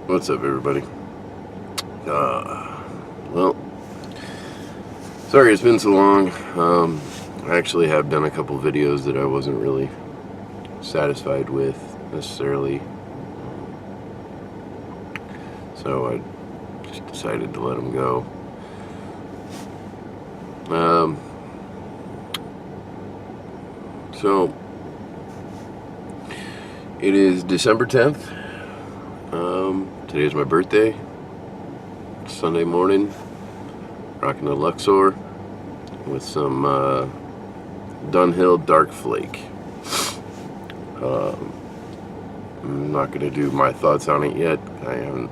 What's up, everybody? Well, sorry it's been so long. I actually have done a couple videos that I wasn't really satisfied with necessarily, so I just decided to let them go. So it is December 10th. Today is my birthday. Sunday morning, rocking a Luxor with some Dunhill Dark Flake. I'm not going to do my thoughts on it yet. I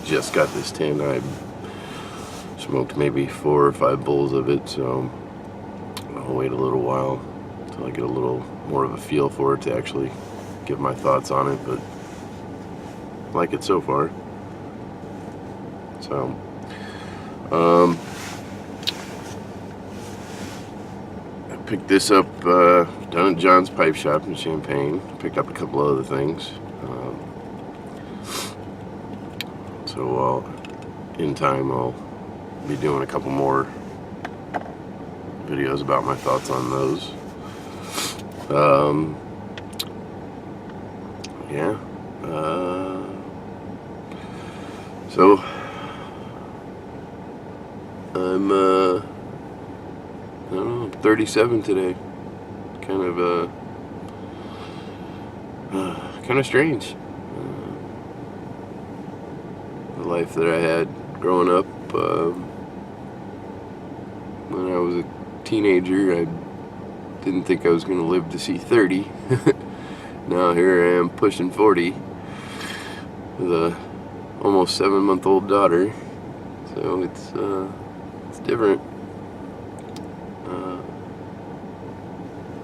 just got this tin. I smoked maybe 4 or 5 bowls of it, so I'll wait a little while until I get a little more of a feel for it to actually give my thoughts on it, but I like it so far. So, I picked this up down at John's Pipe Shop in Champaign. Picked up a couple other things. So in time I'll be doing a couple more videos about my thoughts on those. Yeah. So I'm I don't know, 37 today. Kind of strange. The life that I had growing up, when I was a teenager, I didn't think I was going to live to see 30. Now here I am pushing 40 with a almost 7-month-old daughter. So it's different.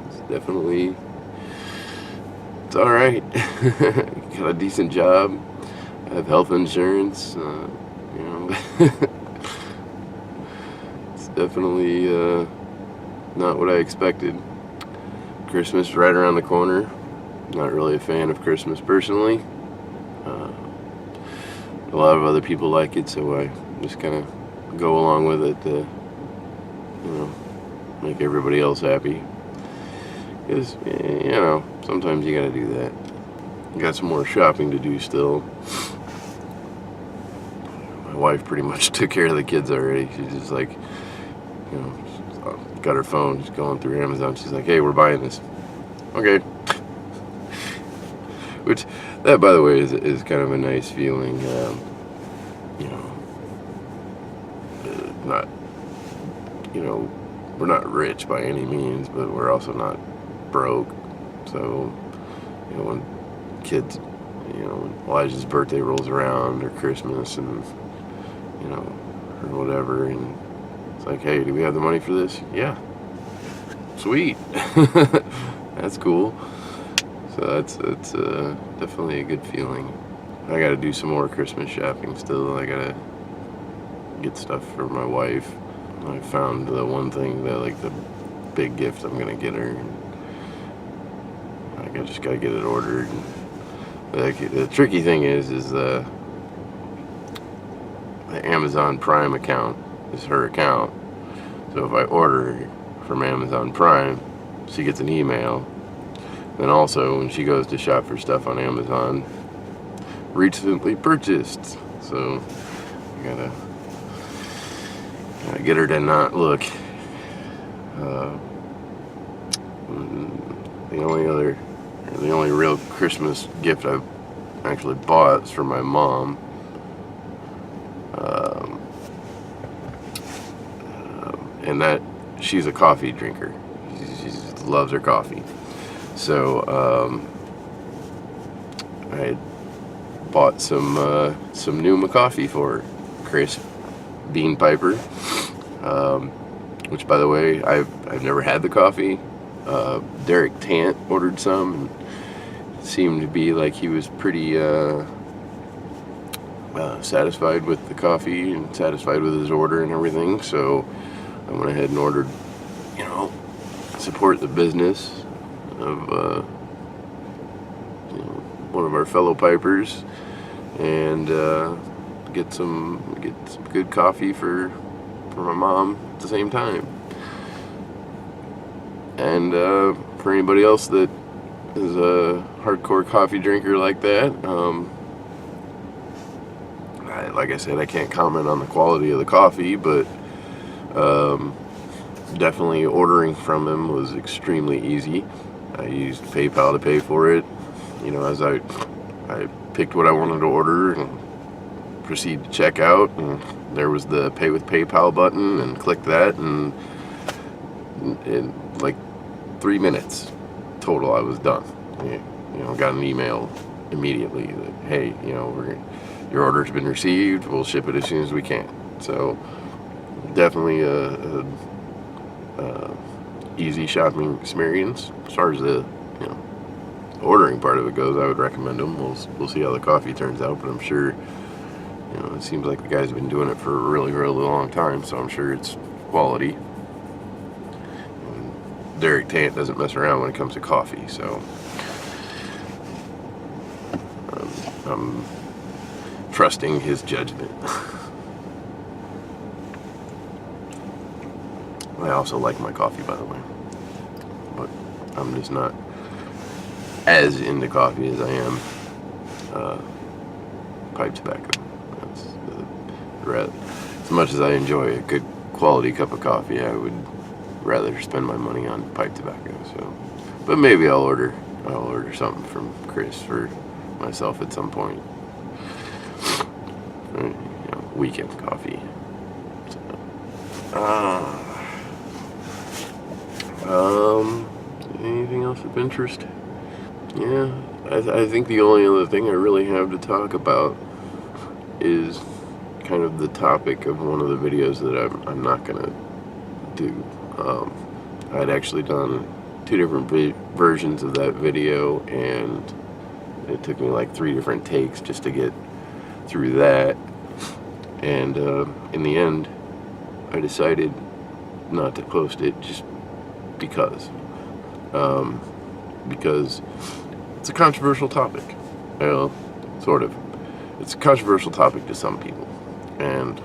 It's definitely, it's all right. Got a decent job. I have health insurance. It's definitely not what I expected. Christmas right around the corner. Not really a fan of Christmas personally. A lot of other people like it, so I just kind of go along with it to, make everybody else happy. Because, sometimes you gotta do that. Got some more shopping to do still. My wife pretty much took care of the kids already. She's just like, got her phone, she's going through Amazon. She's like, hey, we're buying this. Okay. Which, that by the way, is kind of a nice feeling. Not, we're not rich by any means, but we're also not broke. So, when kids, when Elijah's birthday rolls around, or Christmas, and, or whatever, and it's like, hey, do we have the money for this? Yeah. Sweet. That's cool. So that's definitely a good feeling. I gotta do some more Christmas shopping still. I gotta get stuff for my wife. I found the one thing that, like, the big gift I'm gonna get her. I just gotta get it ordered. The tricky thing is the Amazon Prime account is her account. So if I order from Amazon Prime, she gets an email. Then also, when she goes to shop for stuff on Amazon, recently purchased. So I gotta get her to not look. The only real Christmas gift I've actually bought is for my mom. And that she's a coffee drinker. She just loves her coffee. So I had bought some Numa coffee for her, crisp bean piper, which, by the way, I've never had the coffee. Derek Tant ordered some, and it seemed to be like he was pretty satisfied with the coffee and satisfied with his order and everything. So I went ahead and ordered, support the business of one of our fellow pipers, and get some good coffee for my mom at the same time. And for anybody else that is a hardcore coffee drinker like that, like I said, I can't comment on the quality of the coffee, but definitely ordering from him was extremely easy. I used PayPal to pay for it. As I picked what I wanted to order and proceed to check out, and there was the pay with PayPal button, and clicked that, and in like 3 minutes total I was done. Got an email immediately that, hey, your order's been received, we'll ship it as soon as we can. So definitely a easy shopping experience. As far as the ordering part of it goes, I would recommend them. We'll see how the coffee turns out, but I'm sure it seems like the guy's been doing it for a really, really long time, so I'm sure it's quality. And Derek Tant doesn't mess around when it comes to coffee, so I'm trusting his judgment. I also like my coffee, by the way, but I'm just not as into coffee as I am pipe tobacco. As much as I enjoy a good quality cup of coffee, I would rather spend my money on pipe tobacco. So, but maybe I'll order something from Chris for myself at some point. Weekend coffee. Anything else of interest? Yeah, I think the only other thing I really have to talk about is kind of the topic of one of the videos that I'm not gonna do. I'd actually done 2 different versions of that video, and it took me like 3 different takes just to get through that. And in the end, I decided not to post it just because it's a controversial topic. Well, sort of. It's a controversial topic to some people, and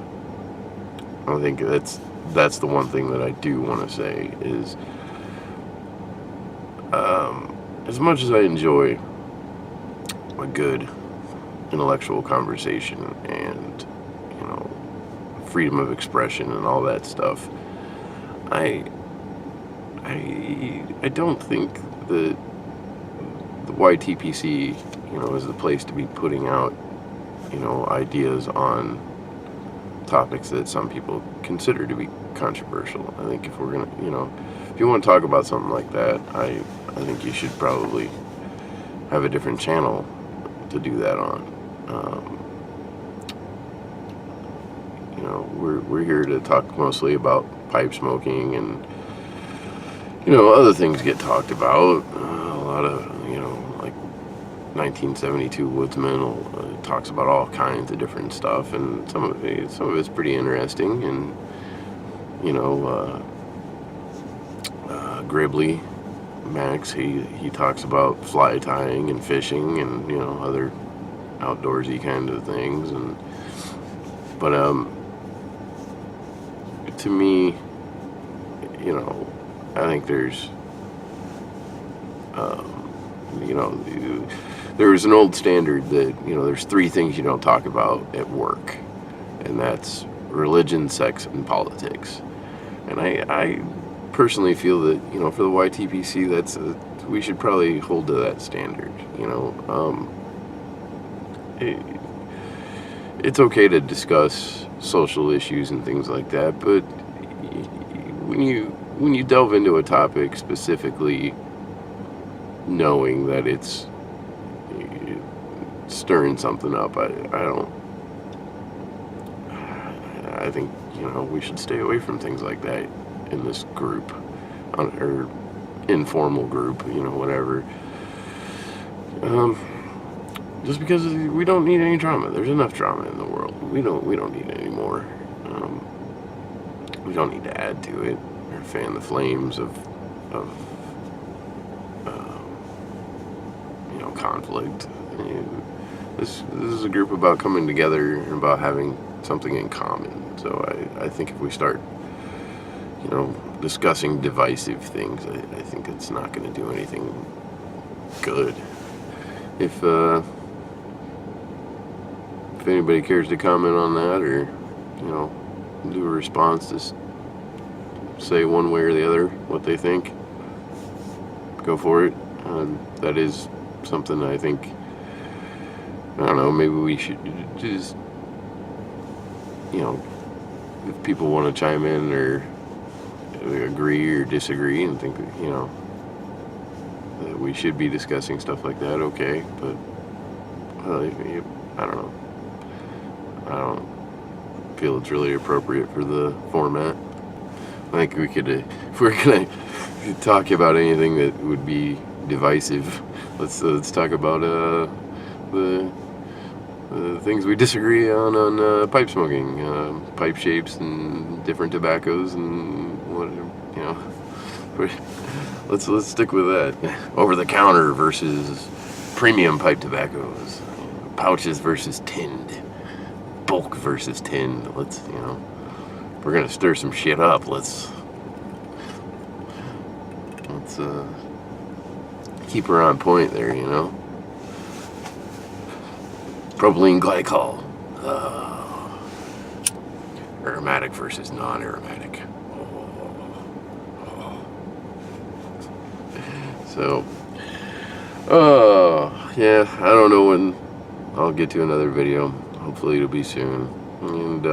I think that's the one thing that I do want to say is, as much as I enjoy a good intellectual conversation and freedom of expression and all that stuff, I don't think that the YTPC is the place to be putting out ideas on topics that some people consider to be controversial. I think if we're gonna, if you want to talk about something like that, I think you should probably have a different channel to do that on. We're here to talk mostly about pipe smoking, and other things get talked about. A lot of like 1972 Woodsman talks about all kinds of different stuff, and some of it's pretty interesting. And Gribbly Max, he talks about fly tying and fishing and other outdoorsy kind of things. But to me, I think there's there's an old standard that there's 3 things you don't talk about at work, and that's religion, sex, and politics. And I personally feel that for the YTPC, we should probably hold to that standard. It's okay to discuss social issues and things like that, but when you delve into a topic specifically knowing that it's stirring something up, I think we should stay away from things like that in this group, or informal group, whatever. Just because we don't need any drama. There's enough drama in the world. We don't need any more. We don't need to add to it or fan the flames of conflict. this is a group about coming together and about having something in common. So I think if we start, discussing divisive things, I think it's not going to do anything good. If anybody cares to comment on that, or do a response, just say one way or the other what they think, go for it. That is something I think, I don't know, maybe we should just, if people want to chime in or agree or disagree and think that, that we should be discussing stuff like that, okay, but I don't know. I don't feel it's really appropriate for the format. I think we could, if we're gonna talk about anything that would be divisive, let's talk about the things we disagree on pipe smoking, pipe shapes and different tobaccos and let's stick with that. Over the counter versus premium pipe tobaccos, pouches versus tinned, bulk versus tinned. Let's if we're gonna stir some shit up, let's keep her on point there, Propylene glycol, aromatic versus non-aromatic. So, yeah, I don't know when I'll get to another video. Hopefully it'll be soon. And,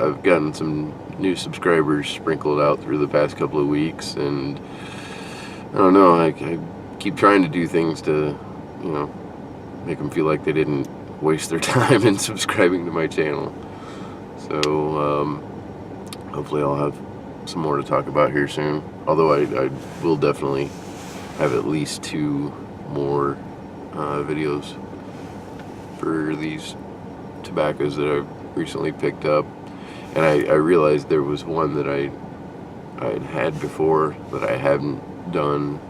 I've gotten some new subscribers sprinkled out through the past couple of weeks, and I don't know, I keep trying to do things to, make them feel like they didn't waste their time in subscribing to my channel. So, hopefully I'll have some more to talk about here soon. Although I will definitely have at least 2 more videos for these tobaccos that I've recently picked up. And I realized there was one that I'd had before that I hadn't done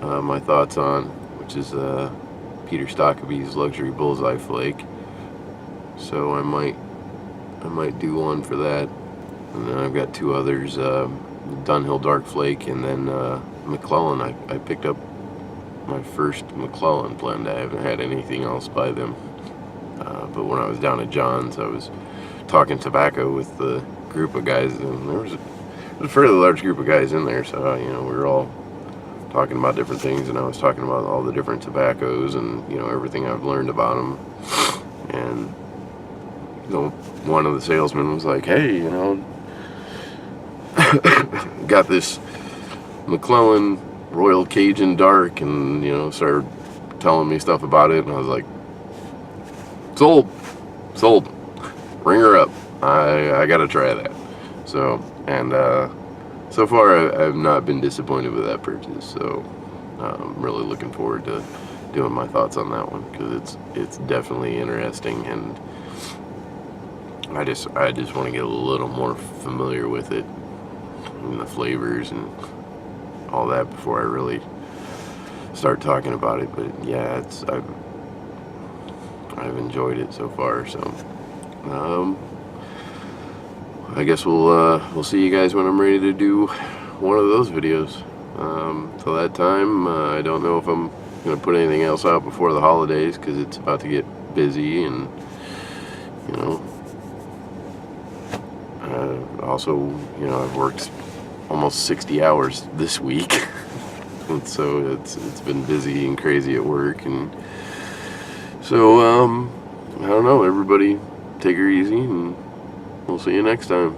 my thoughts on, which is Peter Stockaby's Luxury Bullseye Flake. So I might do one for that. And then I've got 2 others, Dunhill Dark Flake, and then McClellan. I picked up my first McClellan blend. I haven't had anything else by them. But when I was down at John's, I was talking tobacco with the group of guys, and there was a fairly large group of guys in there. So, we were all talking about different things, and I was talking about all the different tobaccos and, everything I've learned about them. And, one of the salesmen was like, hey, got this McClellan Royal Cajun Dark, and started telling me stuff about it, and I was like, sold, ring her up. I gotta try that. So, and so far I've not been disappointed with that purchase. So I'm really looking forward to doing my thoughts on that one, because it's definitely interesting, and I just want to get a little more familiar with it and the flavors and all that before I really start talking about it. But yeah, I've enjoyed it so far. So I guess we'll see you guys when I'm ready to do one of those videos. Till that time, I don't know if I'm gonna put anything else out before the holidays, because it's about to get busy, and also, I've worked almost 60 hours this week, and so it's been busy and crazy at work, and so I don't know. Everybody, take her easy, and we'll see you next time.